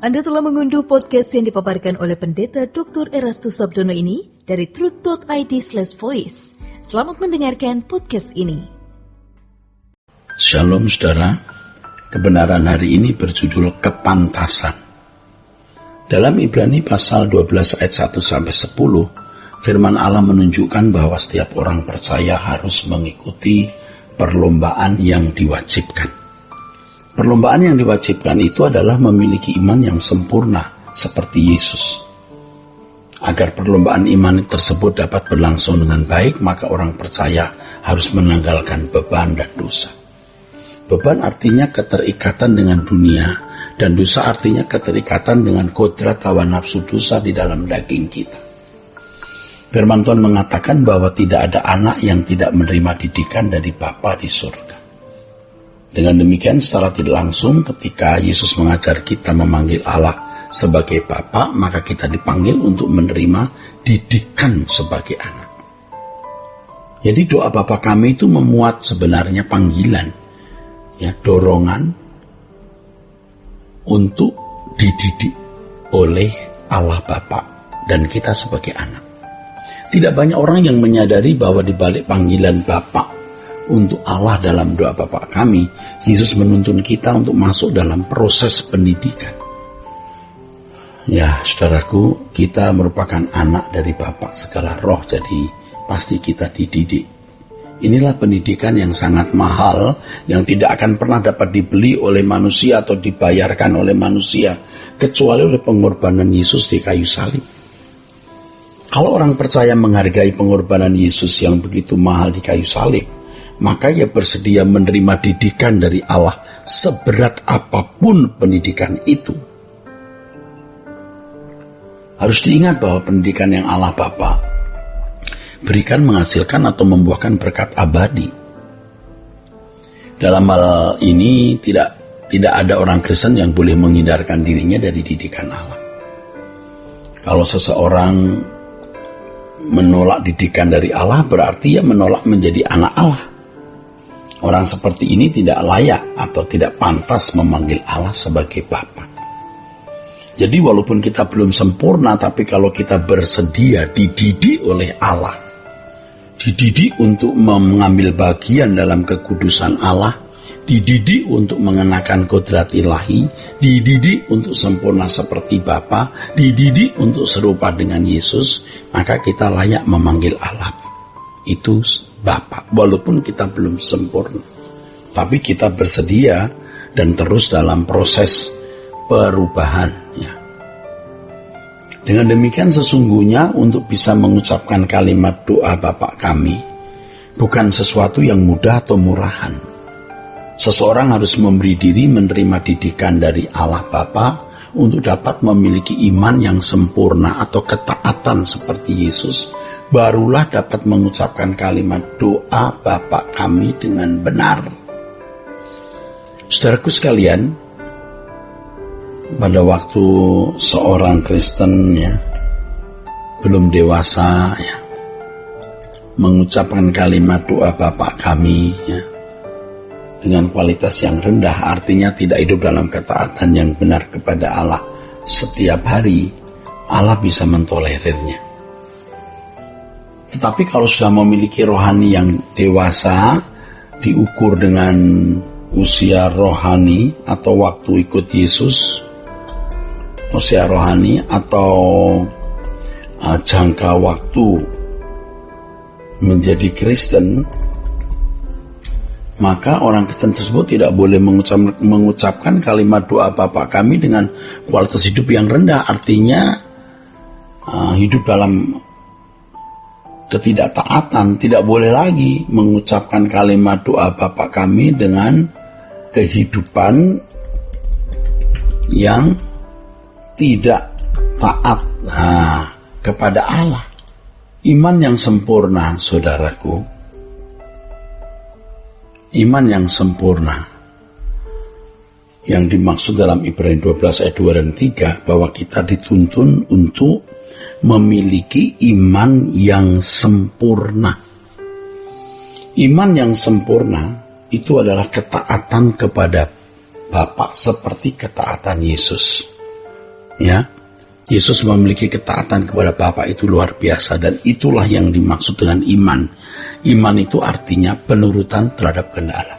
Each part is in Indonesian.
Anda telah mengunduh podcast yang dipaparkan oleh Pendeta Dr. Erastus Sabdono ini dari truth.id/voice. Selamat mendengarkan podcast ini. Shalom saudara, kebenaran hari ini berjudul kepantasan. Dalam Ibrani pasal 12 ayat 1-10, firman Allah menunjukkan bahwa setiap orang percaya harus mengikuti perlombaan yang diwajibkan. Perlombaan yang diwajibkan itu adalah memiliki iman yang sempurna seperti Yesus. Agar perlombaan iman tersebut dapat berlangsung dengan baik, maka orang percaya harus menanggalkan beban dan dosa. Beban artinya keterikatan dengan dunia, dan dosa artinya keterikatan dengan kodrat hawa nafsu dosa di dalam daging kita. Firman Tuhan mengatakan bahwa tidak ada anak yang tidak menerima didikan dari Bapa di surga. Dengan demikian secara tidak langsung ketika Yesus mengajar kita memanggil Allah sebagai Bapa, maka kita dipanggil untuk menerima didikan sebagai anak. Jadi doa Bapa kami itu memuat sebenarnya panggilan, dorongan untuk dididik oleh Allah Bapa dan kita sebagai anak. Tidak banyak orang yang menyadari bahwa di balik panggilan Bapa untuk Allah dalam doa Bapa kami, Yesus menuntun kita untuk masuk dalam proses pendidikan. Ya, saudaraku, kita merupakan anak dari Bapa segala roh, jadi pasti kita dididik. Inilah pendidikan yang sangat mahal, yang tidak akan pernah dapat dibeli oleh manusia atau dibayarkan oleh manusia, kecuali oleh pengorbanan Yesus di kayu salib. Kalau orang percaya menghargai pengorbanan Yesus yang begitu mahal di kayu salib, maka ia bersedia menerima didikan dari Allah seberat apapun pendidikan itu. Harus diingat bahwa pendidikan yang Allah Bapa berikan menghasilkan atau membuahkan berkat abadi. Dalam hal ini tidak ada orang Kristen yang boleh menghindarkan dirinya dari didikan Allah. Kalau seseorang menolak didikan dari Allah, berarti ia menolak menjadi anak Allah. Orang seperti ini tidak layak atau tidak pantas memanggil Allah sebagai Bapa. Jadi walaupun kita belum sempurna, tapi kalau kita bersedia dididik oleh Allah, dididik untuk mengambil bagian dalam kekudusan Allah, dididik untuk mengenakan kodrat ilahi, dididik untuk sempurna seperti Bapa, dididik untuk serupa dengan Yesus, maka kita layak memanggil Allah itu Bapa, walaupun kita belum sempurna, tapi kita bersedia dan terus dalam proses perubahan. Dengan demikian sesungguhnya untuk bisa mengucapkan kalimat doa Bapa kami bukan sesuatu yang mudah atau murahan. Seseorang harus memberi diri menerima didikan dari Allah Bapa untuk dapat memiliki iman yang sempurna atau ketaatan seperti Yesus, barulah dapat mengucapkan kalimat doa Bapa kami dengan benar. Saudaraku sekalian, pada waktu seorang Kristen belum dewasa mengucapkan kalimat doa Bapa kami dengan kualitas yang rendah, artinya tidak hidup dalam ketaatan yang benar kepada Allah setiap hari, Allah bisa mentolerirnya. Tetapi kalau sudah memiliki rohani yang dewasa, diukur dengan usia rohani atau waktu ikut Yesus, usia rohani atau jangka waktu menjadi Kristen, maka orang Kristen tersebut tidak boleh mengucapkan kalimat doa Bapa kami dengan kualitas hidup yang rendah, artinya hidup dalam ketidaktaatan. Tidak boleh lagi mengucapkan kalimat doa Bapa kami dengan kehidupan yang tidak taat kepada Allah. Iman yang sempurna, saudaraku, iman yang sempurna yang dimaksud dalam Ibrani 12 ayat 2 dan 3, bahwa kita dituntun untuk memiliki iman yang sempurna. Iman yang sempurna itu adalah ketaatan kepada Bapa seperti ketaatan Yesus. Ya, Yesus memiliki ketaatan kepada Bapa itu luar biasa, dan itulah yang dimaksud dengan iman. Iman itu artinya penurutan terhadap kehendak Allah.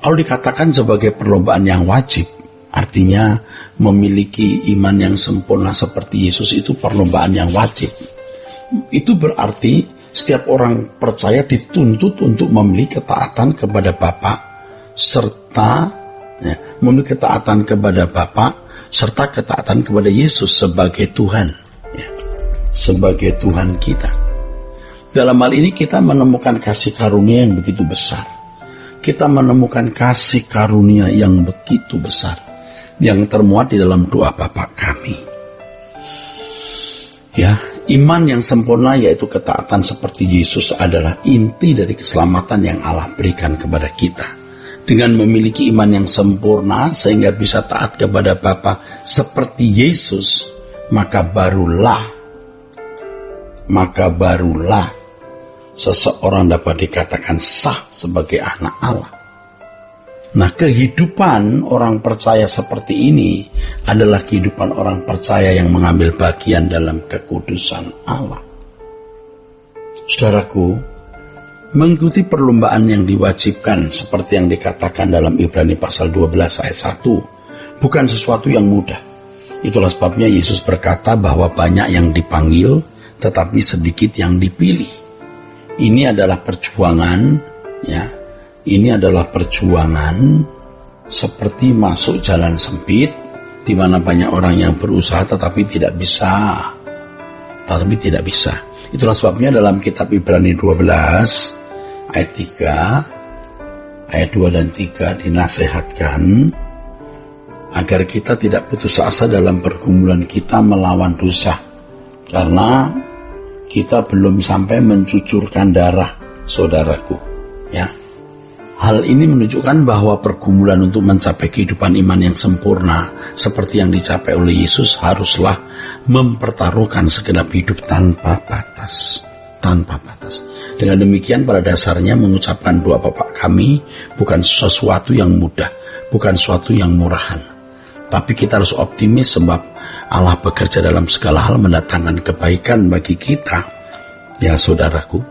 Kalau dikatakan sebagai perlombaan yang wajib, artinya memiliki iman yang sempurna seperti Yesus itu perlombaan yang wajib. Itu berarti setiap orang percaya dituntut untuk memiliki ketaatan kepada Bapa, serta memiliki ketaatan kepada Bapa, serta ketaatan kepada Yesus sebagai Tuhan, sebagai Tuhan kita. Dalam hal ini kita menemukan kasih karunia yang begitu besar. Kita menemukan kasih karunia yang begitu besar yang termuat di dalam doa Bapa kami. Ya, iman yang sempurna yaitu ketaatan seperti Yesus adalah inti dari keselamatan yang Allah berikan kepada kita. Dengan memiliki iman yang sempurna sehingga bisa taat kepada Bapa seperti Yesus, maka barulah seseorang dapat dikatakan sah sebagai anak Allah. Nah, kehidupan orang percaya seperti ini adalah kehidupan orang percaya yang mengambil bagian dalam kekudusan Allah. Saudaraku, mengikuti perlombaan yang diwajibkan seperti yang dikatakan dalam Ibrani pasal 12 ayat 1 bukan sesuatu yang mudah. Itulah sebabnya Yesus berkata bahwa banyak yang dipanggil tetapi sedikit yang dipilih. Ini adalah perjuangan, ya. Ini adalah perjuangan seperti masuk jalan sempit di mana banyak orang yang berusaha tetapi tidak bisa. Itulah sebabnya dalam kitab Ibrani 12 ayat 3, ayat 2 dan 3 dinasihatkan agar kita tidak putus asa dalam pergumulan kita melawan dosa, karena kita belum sampai mencucurkan darah, saudaraku. Ya, hal ini menunjukkan bahwa pergumulan untuk mencapai kehidupan iman yang sempurna seperti yang dicapai oleh Yesus haruslah mempertaruhkan segenap hidup tanpa batas. Dengan demikian pada dasarnya mengucapkan doa Bapa kami bukan sesuatu yang mudah, bukan sesuatu yang murahan. Tapi kita harus optimis sebab Allah bekerja dalam segala hal mendatangkan kebaikan bagi kita. Ya saudaraku,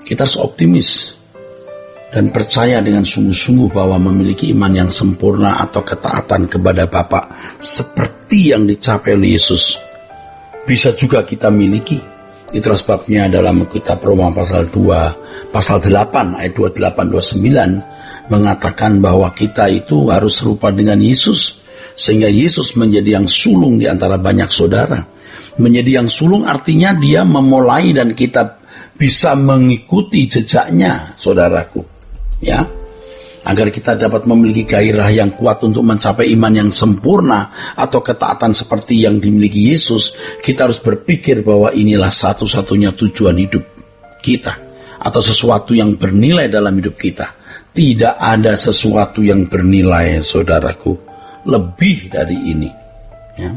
kita harus optimis dan percaya dengan sungguh-sungguh bahwa memiliki iman yang sempurna atau ketaatan kepada Bapa seperti yang dicapai oleh Yesus bisa juga kita miliki. Itulah sebabnya dalam kitab Roma pasal 8 ayat 28-29 mengatakan bahwa kita itu harus serupa dengan Yesus, sehingga Yesus menjadi yang sulung di antara banyak saudara. Menjadi yang sulung artinya dia memulai dan kita bisa mengikuti jejaknya, saudaraku. Ya, agar kita dapat memiliki gairah yang kuat untuk mencapai iman yang sempurna atau ketaatan seperti yang dimiliki Yesus, kita harus berpikir bahwa inilah satu-satunya tujuan hidup kita atau sesuatu yang bernilai dalam hidup kita. Tidak ada sesuatu yang bernilai, saudaraku, lebih dari ini. Ya.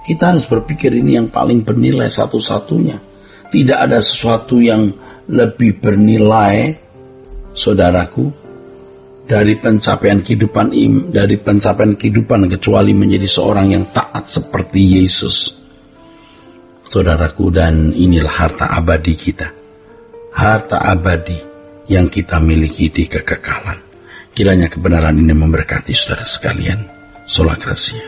Kita harus berpikir ini yang paling bernilai satu-satunya. Tidak ada sesuatu yang lebih bernilai, saudaraku, dari pencapaian kehidupan kecuali menjadi seorang yang taat seperti Yesus, saudaraku. Dan inilah harta abadi kita, harta abadi yang kita miliki di kekekalan. Kiranya kebenaran ini memberkati saudara sekalian. Sola Gracia.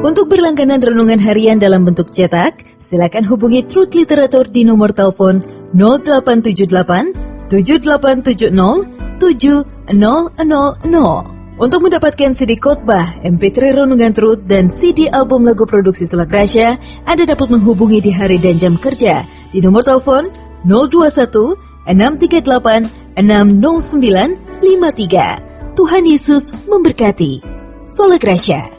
Untuk berlangganan renungan harian dalam bentuk cetak, silakan hubungi Truth Literatur di nomor telepon 0878 7870 7000. Untuk mendapatkan CD khotbah, MP3 renungan Truth, dan CD album lagu produksi Sola Gracia, Anda dapat menghubungi di hari dan jam kerja di nomor telepon 021 638 60953. Tuhan Yesus memberkati. Sola Gracia.